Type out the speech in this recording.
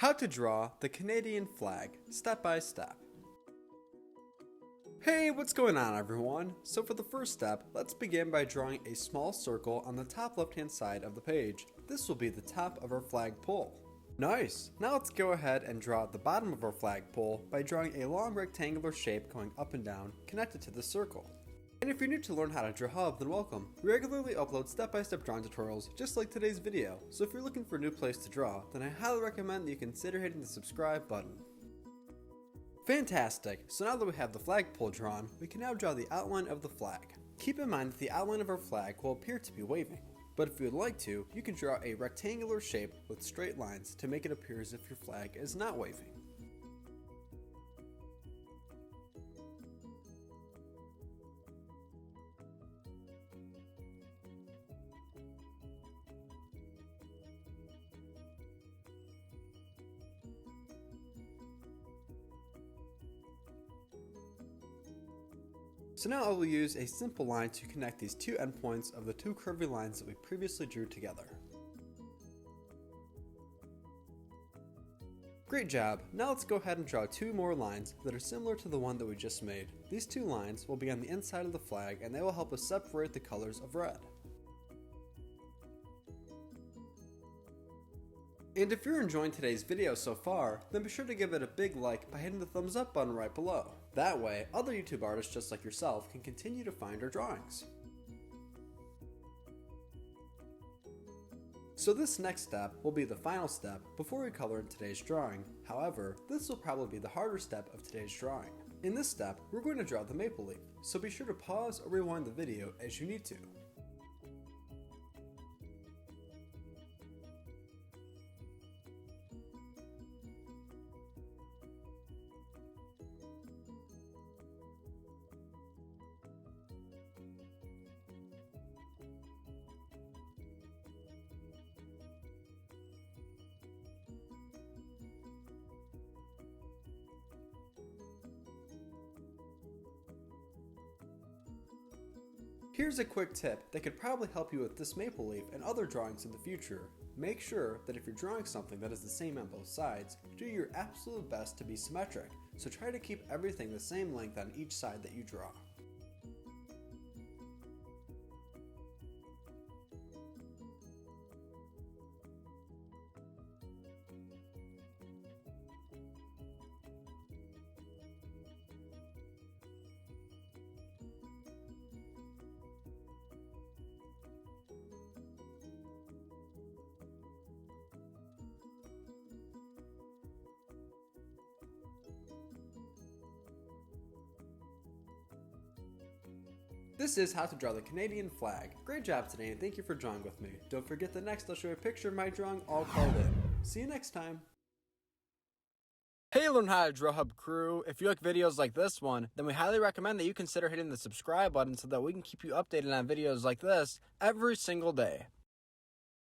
How to draw the Canadian flag, step by step. Hey, what's going on everyone? So for the first step, let's begin by drawing a small circle on the top left hand side of the page. This will be the top of our flagpole. Nice! Now let's go ahead and draw the bottom of our flagpole by drawing a long rectangular shape going up and down, connected to the circle. And if you're new to learn how to draw Hub, then welcome. We regularly upload step-by-step drawing tutorials just like today's video, so if you're looking for a new place to draw, then I highly recommend that you consider hitting the subscribe button. Fantastic! So now that we have the flagpole drawn, we can now draw the outline of the flag. Keep in mind that the outline of our flag will appear to be waving, but if you would like to, you can draw a rectangular shape with straight lines to make it appear as if your flag is not waving. So now I will use a simple line to connect these two endpoints of the two curvy lines that we previously drew together. Great job! Now let's go ahead and draw two more lines that are similar to the one that we just made. These two lines will be on the inside of the flag and they will help us separate the colors of red. And if you're enjoying today's video so far, then be sure to give it a big like by hitting the thumbs up button right below. That way, other YouTube artists just like yourself can continue to find our drawings. So this next step will be the final step before we color in today's drawing. However, this will probably be the harder step of today's drawing. In this step, we're going to draw the maple leaf, so be sure to pause or rewind the video as you need to. Here's a quick tip that could probably help you with this maple leaf and other drawings in the future. Make sure that if you're drawing something that is the same on both sides, do your absolute best to be symmetric, so try to keep everything the same length on each side that you draw. This is how to draw the Canadian flag. Great job today and thank you for drawing with me. Don't forget that next I'll show you a picture of my drawing all colored in. See you next time. Hey Learn How to Draw Hub crew, if you like videos like this one, then we highly recommend that you consider hitting the subscribe button so that we can keep you updated on videos like this every single day.